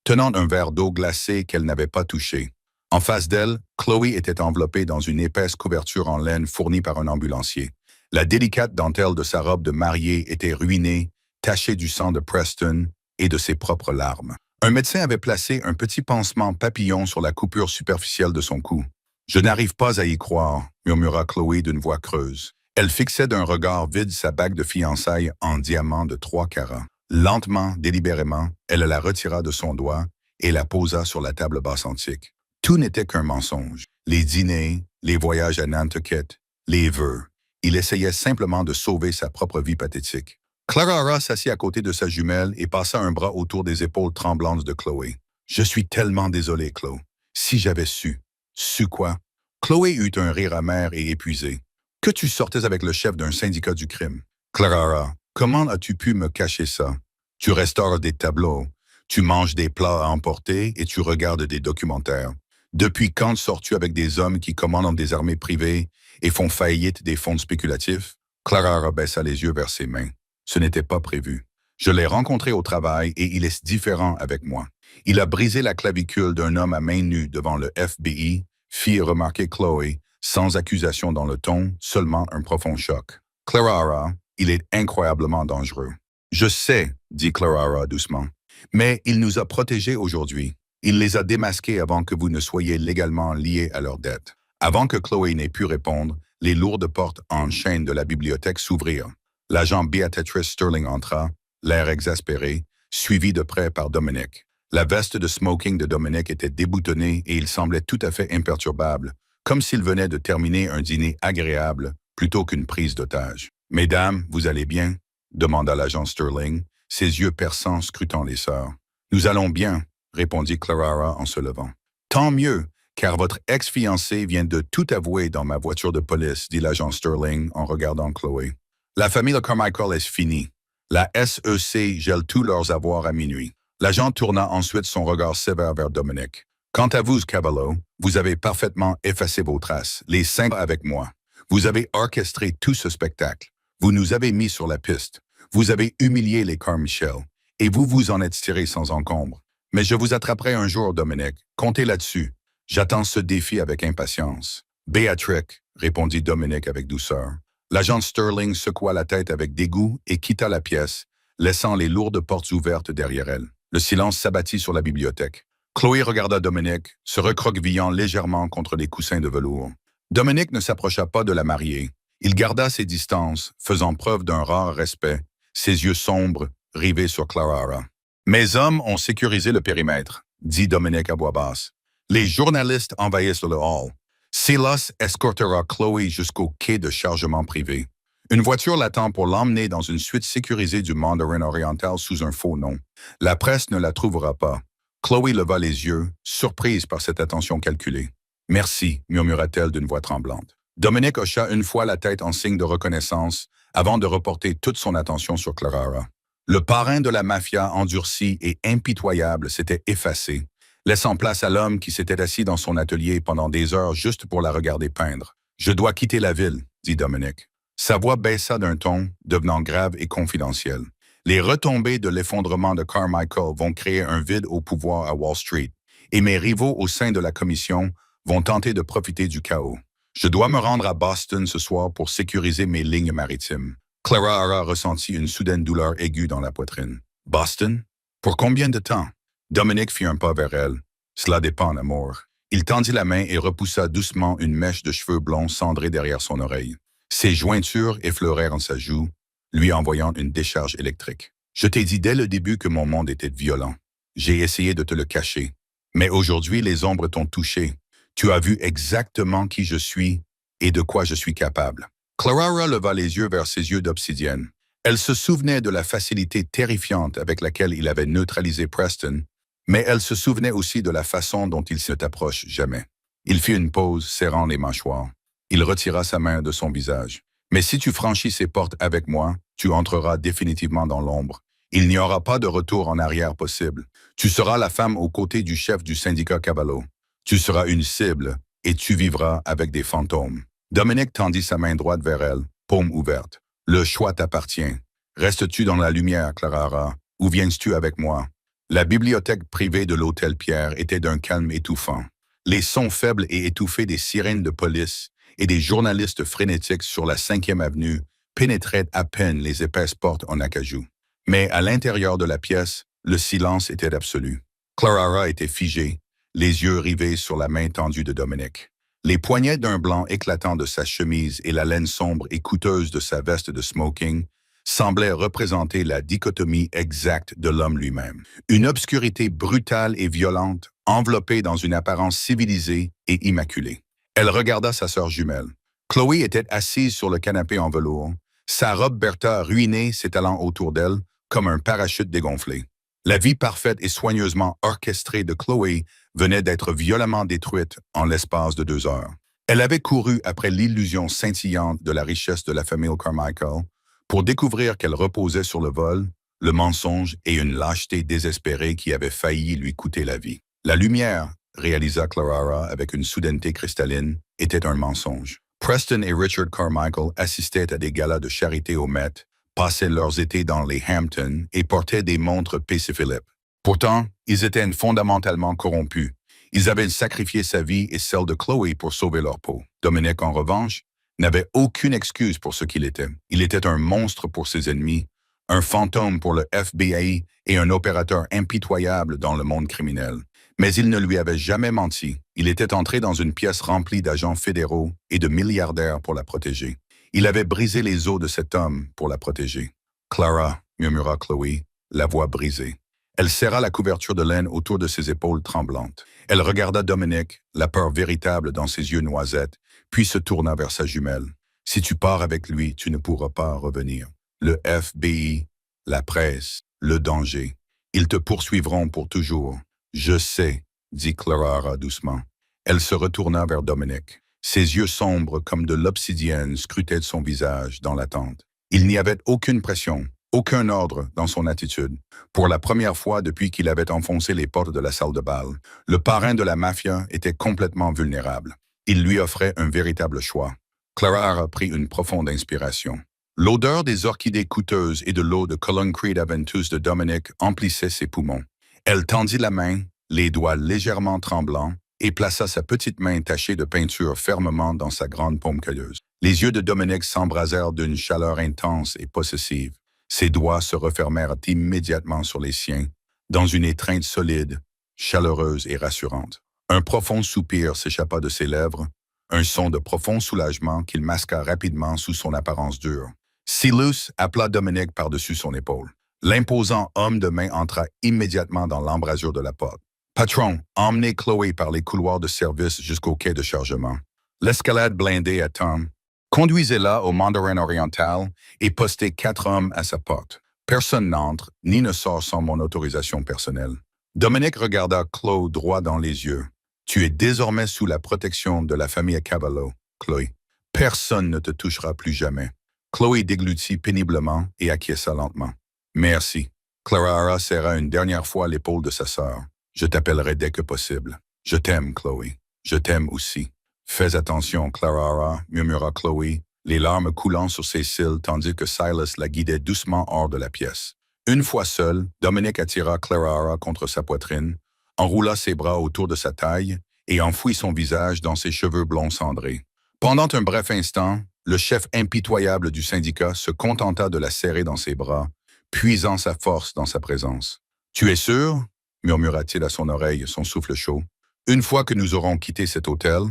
[SPEAKER 1] tenant un verre d'eau glacée qu'elle n'avait pas touché. En face d'elle, Chloé était enveloppée dans une épaisse couverture en laine fournie par un ambulancier. La délicate dentelle de sa robe de mariée était ruinée, tachée du sang de Preston et de ses propres larmes. Un médecin avait placé un petit pansement papillon sur la coupure superficielle de son cou. « Je n'arrive pas à y croire », murmura Chloé d'une voix creuse. Elle fixait d'un regard vide sa bague de fiançailles en diamant de 3 carats. Lentement, délibérément, elle la retira de son doigt et la posa sur la table basse antique. Tout n'était qu'un mensonge. Les dîners, les voyages à Nantucket, les vœux. Il essayait simplement de sauver sa propre vie pathétique. Clarara s'assit à côté de sa jumelle et passa un bras autour des épaules tremblantes de Chloé. « Je suis tellement désolé, Chloé. Si j'avais su. » « Su quoi? » Chloé eut un rire amer et épuisé. « Que tu sortais avec le chef d'un syndicat du crime. »« Clarara, comment as-tu pu me cacher ça? Tu restaures des tableaux, tu manges des plats à emporter et tu regardes des documentaires. Depuis quand sors-tu avec des hommes qui commandent des armées privées et font faillite des fonds spéculatifs? » Clarara baissa les yeux vers ses mains. « Ce n'était pas prévu. Je l'ai rencontré au travail et il est différent avec moi. Il a brisé la clavicule d'un homme à main nue devant le FBI, fit remarquer Chloé, sans accusation dans le ton, seulement un profond choc. « Clarara, il est incroyablement dangereux. »« Je sais, » dit Clarara doucement, « mais il nous a protégés aujourd'hui. Il les a démasqués avant que vous ne soyez légalement liés à leurs dettes. » Avant que Chloé n'ait pu répondre, les lourdes portes en chaîne de la bibliothèque s'ouvrirent. L'agent Beatrice Sterling entra, l'air exaspéré, suivi de près par Dominic. La veste de smoking de Dominic était déboutonnée et il semblait tout à fait imperturbable, comme s'il venait de terminer un dîner agréable plutôt qu'une prise d'otage. « Mesdames, vous allez bien? » demanda l'agent Sterling, ses yeux perçants scrutant les sœurs. « Nous allons bien, » répondit Clarara en se levant. « Tant mieux, car votre ex-fiancé vient de tout avouer dans ma voiture de police, dit l'agent Sterling en regardant Chloé. La famille de Carmichael est finie. La SEC gèle tous leurs avoirs à minuit. L'agent tourna ensuite son regard sévère vers Dominic. « Quant à vous, Cavallo, vous avez parfaitement effacé vos traces, les 5 avec moi. Vous avez orchestré tout ce spectacle. Vous nous avez mis sur la piste. Vous avez humilié les Carmichael. Et vous vous en êtes tiré sans encombre. Mais je vous attraperai un jour, Dominic. Comptez là-dessus. J'attends ce défi avec impatience. »« Béatrix, » répondit Dominic avec douceur. L'agent Sterling secoua la tête avec dégoût et quitta la pièce, laissant les lourdes portes ouvertes derrière elle. Le silence s'abattit sur la bibliothèque. Chloé regarda Dominic, se recroquevillant légèrement contre les coussins de velours. Dominic ne s'approcha pas de la mariée. Il garda ses distances, faisant preuve d'un rare respect, ses yeux sombres rivés sur Clarara. « Mes hommes ont sécurisé le périmètre, » dit Dominic à voix basse. « Les journalistes envahissent le hall. Silas escortera Chloé jusqu'au quai de chargement privé. Une voiture l'attend pour l'emmener dans une suite sécurisée du Mandarin oriental sous un faux nom. La presse ne la trouvera pas. » Chloé leva les yeux, surprise par cette attention calculée. « Merci, » murmura-t-elle d'une voix tremblante. Dominic hocha une fois la tête en signe de reconnaissance avant de reporter toute son attention sur Clarara. Le parrain de la mafia endurci et impitoyable s'était effacé, laissant place à l'homme qui s'était assis dans son atelier pendant des heures juste pour la regarder peindre. « Je dois quitter la ville, » dit Dominic. Sa voix baissa d'un ton, devenant grave et confidentielle. Les retombées de l'effondrement de Carmichael vont créer un vide au pouvoir à Wall Street, et mes rivaux au sein de la commission vont tenter de profiter du chaos. Je dois me rendre à Boston ce soir pour sécuriser mes lignes maritimes. Clarara ressentit une soudaine douleur aiguë dans la poitrine. Boston? Pour combien de temps? Dominique fit un pas vers elle. Cela dépend, amour. Il tendit la main et repoussa doucement une mèche de cheveux blonds cendrée derrière son oreille. Ses jointures effleurèrent sa joue, lui envoyant une décharge électrique. Je t'ai dit dès le début que mon monde était violent. J'ai essayé de te le cacher. Mais aujourd'hui, les ombres t'ont touché. Tu as vu exactement qui je suis et de quoi je suis capable. Clara leva les yeux vers ses yeux d'obsidienne. Elle se souvenait de la facilité terrifiante avec laquelle il avait neutralisé Preston, mais elle se souvenait aussi de la façon dont il ne t'approche jamais. Il fit une pause, serrant les mâchoires. Il retira sa main de son visage. Mais si tu franchis ces portes avec moi, tu entreras définitivement dans l'ombre. Il n'y aura pas de retour en arrière possible. Tu seras la femme aux côtés du chef du syndicat Cavallo. Tu seras une cible et tu vivras avec des fantômes. Dominique tendit sa main droite vers elle, paume ouverte. Le choix t'appartient. Restes-tu dans la lumière, Clara, ou viens-tu avec moi? La bibliothèque privée de l'Hôtel Pierre était d'un calme étouffant. Les sons faibles et étouffés des sirènes de police et des journalistes frénétiques sur la 5e avenue pénétraient à peine les épaisses portes en acajou. Mais à l'intérieur de la pièce, le silence était absolu. Clara était figée, les yeux rivés sur la main tendue de Dominique. Les poignets d'un blanc éclatant de sa chemise et la laine sombre et coûteuse de sa veste de smoking semblaient représenter la dichotomie exacte de l'homme lui-même. Une obscurité brutale et violente, enveloppée dans une apparence civilisée et immaculée. Elle regarda sa sœur jumelle. Chloé était assise sur le canapé en velours, sa robe Bertha ruinée s'étalant autour d'elle comme un parachute dégonflé. La vie parfaite et soigneusement orchestrée de Chloé venait d'être violemment détruite en l'espace de 2 heures. Elle avait couru après l'illusion scintillante de la richesse de la famille Carmichael pour découvrir qu'elle reposait sur le vol, le mensonge et une lâcheté désespérée qui avait failli lui coûter la vie. La lumière, réalisa Clara avec une soudaineté cristalline, était un mensonge. Preston et Richard Carmichael assistaient à des galas de charité au Met, passaient leurs étés dans les Hamptons et portaient des montres P.C. Philippe. Pourtant, ils étaient fondamentalement corrompus. Ils avaient sacrifié sa vie et celle de Chloé pour sauver leur peau. Dominique, en revanche, n'avait aucune excuse pour ce qu'il était. Il était un monstre pour ses ennemis, un fantôme pour le FBI et un opérateur impitoyable dans le monde criminel. Mais il ne lui avait jamais menti. Il était entré dans une pièce remplie d'agents fédéraux et de milliardaires pour la protéger. Il avait brisé les os de cet homme pour la protéger. « Clara », murmura Chloé, la voix brisée. Elle serra la couverture de laine autour de ses épaules tremblantes. Elle regarda Dominique, la peur véritable dans ses yeux noisettes, puis se tourna vers sa jumelle. « Si tu pars avec lui, tu ne pourras pas revenir. Le FBI, la presse, le danger, ils te poursuivront pour toujours. »« Je sais, » dit Clara doucement. Elle se retourna vers Dominique. Ses yeux sombres comme de l'obsidienne scrutaient son visage dans l'attente. Il n'y avait aucune pression, aucun ordre dans son attitude. Pour la première fois depuis qu'il avait enfoncé les portes de la salle de bal, le parrain de la mafia était complètement vulnérable. Il lui offrait un véritable choix. Clara prit une profonde inspiration. L'odeur des orchidées coûteuses et de l'eau de Cologne Creed Aventus de Dominique emplissait ses poumons. Elle tendit la main, les doigts légèrement tremblants, et plaça sa petite main tachée de peinture fermement dans sa grande paume calleuse. Les yeux de Dominique s'embrasèrent d'une chaleur intense et possessive. Ses doigts se refermèrent immédiatement sur les siens, dans une étreinte solide, chaleureuse et rassurante. Un profond soupir s'échappa de ses lèvres, un son de profond soulagement qu'il masqua rapidement sous son apparence dure. Silus appela Dominique par-dessus son épaule. L'imposant homme de main entra immédiatement dans l'embrasure de la porte. « Patron, emmenez Chloé par les couloirs de service jusqu'au quai de chargement. L'escalade blindée à Tom. Conduisez-la au Mandarin Oriental et postez 4 hommes à sa porte. Personne n'entre ni ne sort sans mon autorisation personnelle. » Dominique regarda Chloé droit dans les yeux. « Tu es désormais sous la protection de la famille Cavallo, Chloé. Personne ne te touchera plus jamais. » Chloé déglutit péniblement et acquiesça lentement. « Merci. » Clara serra une dernière fois l'épaule de sa sœur. « Je t'appellerai dès que possible. Je t'aime, Chloé. Je t'aime aussi. » « Fais attention, Clara, » murmura Chloé, les larmes coulant sur ses cils tandis que Silas la guidait doucement hors de la pièce. Une fois seul, Dominique attira Clara contre sa poitrine, enroula ses bras autour de sa taille et enfouit son visage dans ses cheveux blonds cendrés. Pendant un bref instant, le chef impitoyable du syndicat se contenta de la serrer dans ses bras, puisant sa force dans sa présence. Tu es sûr? Murmura-t-il à son oreille, son souffle chaud. Une fois que nous aurons quitté cet hôtel,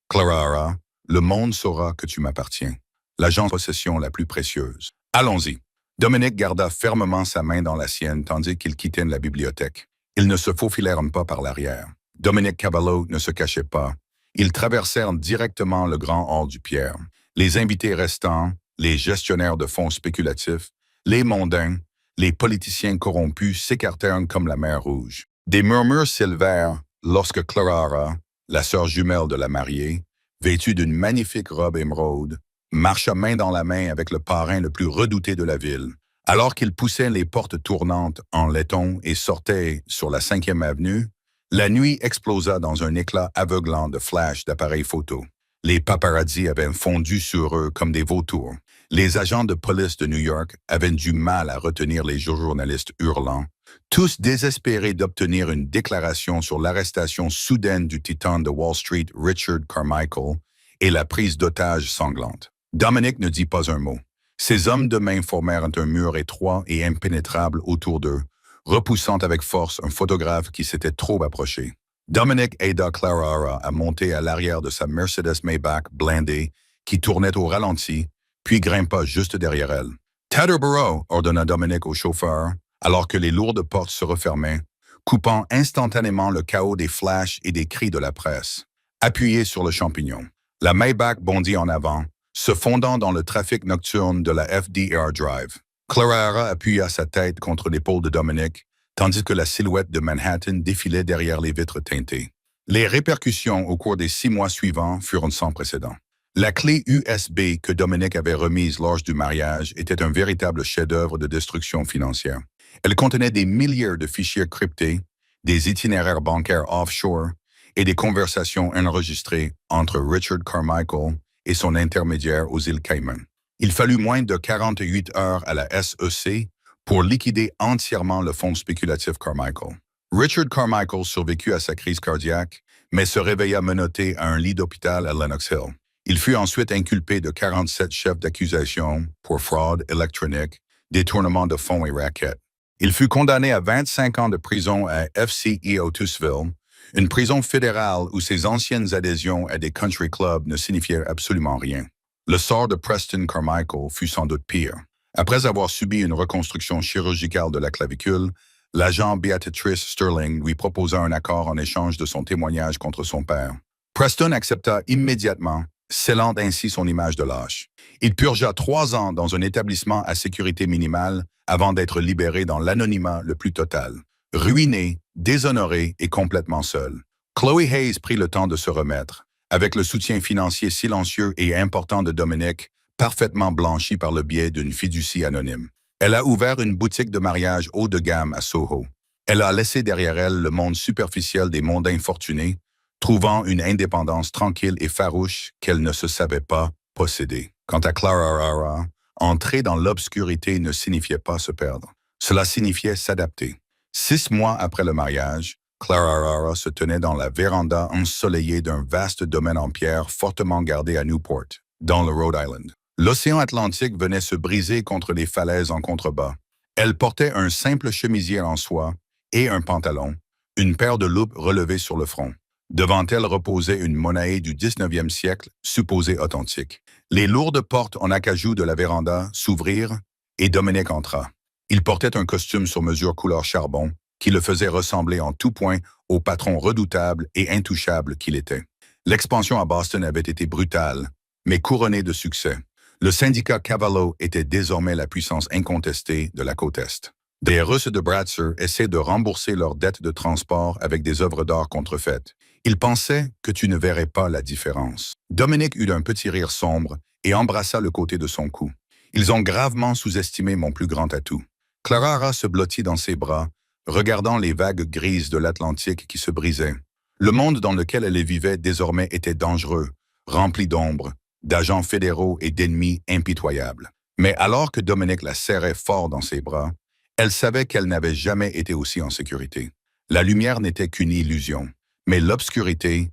[SPEAKER 1] Clara, le monde saura que tu m'appartiens. L'agent de possession la plus précieuse. Allons-y. Dominic garda fermement sa main dans la sienne tandis qu'ils quittaient la bibliothèque. Ils ne se faufilèrent pas par l'arrière. Dominic Cavallo ne se cachait pas. Ils traversèrent directement le grand hall du Pierre. Les invités restants, les gestionnaires de fonds spéculatifs, les mondains, les politiciens corrompus s'écartèrent comme la mer Rouge. Des murmures s'élevèrent lorsque Clara, la sœur jumelle de la mariée, vêtue d'une magnifique robe émeraude, marcha main dans la main avec le parrain le plus redouté de la ville. Alors qu'il poussait les portes tournantes en laiton et sortait sur la 5e avenue, la nuit explosa dans un éclat aveuglant de flash d'appareils photo. Les paparazzis avaient fondu sur eux comme des vautours. Les agents de police de New York avaient du mal à retenir les journalistes hurlants, tous désespérés d'obtenir une déclaration sur l'arrestation soudaine du titan de Wall Street Richard Carmichael et la prise d'otages sanglante. Dominic ne dit pas un mot. Ses hommes de main formèrent un mur étroit et impénétrable autour d'eux, repoussant avec force un photographe qui s'était trop approché. Dominic aida Clara à monter à l'arrière de sa Mercedes Maybach blindée qui tournait au ralenti, puis grimpa juste derrière elle. « Teterboro » ordonna Dominic au chauffeur, alors que les lourdes portes se refermaient, coupant instantanément le chaos des flashs et des cris de la presse. Appuyé sur le champignon, la Maybach bondit en avant, se fondant dans le trafic nocturne de la FDR Drive. Clara appuya sa tête contre l'épaule de Dominic, tandis que la silhouette de Manhattan défilait derrière les vitres teintées. Les répercussions au cours des 6 mois suivants furent sans précédent. La clé USB que Dominic avait remise lors du mariage était un véritable chef-d'œuvre de destruction financière. Elle contenait des milliers de fichiers cryptés, des itinéraires bancaires offshore et des conversations enregistrées entre Richard Carmichael et son intermédiaire aux îles Caïmans. Il fallut moins de 48 heures à la SEC pour liquider entièrement le fonds spéculatif Carmichael. Richard Carmichael survécut à sa crise cardiaque, mais se réveilla menotté à un lit d'hôpital à Lenox Hill. Il fut ensuite inculpé de 47 chefs d'accusation pour fraude électronique, détournement de fonds et racket. Il fut condamné à 25 ans de prison à FCE Otisville, une prison fédérale où ses anciennes adhésions à des country clubs ne signifiaient absolument rien. Le sort de Preston Carmichael fut sans doute pire. Après avoir subi une reconstruction chirurgicale de la clavicule, l'agent Beatrice Sterling lui proposa un accord en échange de son témoignage contre son père. Preston accepta immédiatement, scellant ainsi son image de lâche. Il purgea 3 ans dans un établissement à sécurité minimale avant d'être libéré dans l'anonymat le plus total. Ruiné, déshonoré et complètement seul, Chloe Hayes prit le temps de se remettre, avec le soutien financier silencieux et important de Dominic, parfaitement blanchi par le biais d'une fiducie anonyme. Elle a ouvert une boutique de mariage haut de gamme à Soho. Elle a laissé derrière elle le monde superficiel des mondains fortunés, trouvant une indépendance tranquille et farouche qu'elle ne se savait pas posséder. Quant à Clara, entrer dans l'obscurité ne signifiait pas se perdre. Cela signifiait s'adapter. 6 mois après le mariage, Clara se tenait dans la véranda ensoleillée d'un vaste domaine en pierre fortement gardé à Newport, dans le Rhode Island. L'océan Atlantique venait se briser contre les falaises en contrebas. Elle portait un simple chemisier en soie et un pantalon, une paire de loupes relevées sur le front. Devant elle reposait une monnaie du 19e siècle, supposée authentique. Les lourdes portes en acajou de la véranda s'ouvrirent et Dominic entra. Il portait un costume sur mesure couleur charbon qui le faisait ressembler en tout point au patron redoutable et intouchable qu'il était. L'expansion à Boston avait été brutale, mais couronnée de succès. Le syndicat Cavallo était désormais la puissance incontestée de la côte Est. Des Russes de Bratzer essaient de rembourser leurs dettes de transport avec des œuvres d'art contrefaites. Ils pensaient que tu ne verrais pas la différence. Dominic eut un petit rire sombre et embrassa le côté de son cou. Ils ont gravement sous-estimé mon plus grand atout. Clara se blottit dans ses bras, regardant les vagues grises de l'Atlantique qui se brisaient. Le monde dans lequel elle vivait désormais était dangereux, rempli d'ombre, d'agents fédéraux et d'ennemis impitoyables. Mais alors que Dominic la serrait fort dans ses bras, elle savait qu'elle n'avait jamais été aussi en sécurité. La lumière n'était qu'une illusion, mais l'obscurité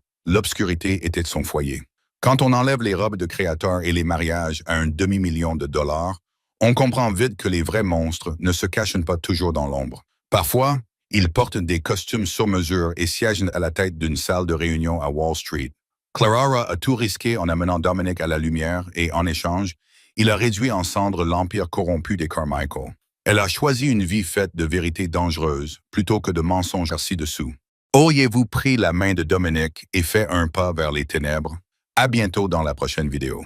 [SPEAKER 1] était de son foyer. Quand on enlève les robes de créateurs et les mariages à un demi-million de dollars, on comprend vite que les vrais monstres ne se cachent pas toujours dans l'ombre. Parfois, Ils portent des costumes sur mesure et siègent à la tête d'une salle de réunion à Wall Street. Clara a tout risqué en amenant Dominic à la lumière et, en échange, il a réduit en cendres l'empire corrompu des Carmichael. Elle a choisi une vie faite de vérités dangereuses plutôt que de mensonges ci-dessous. Auriez-vous pris la main de Dominic et fait un pas vers les ténèbres? À bientôt dans la prochaine vidéo.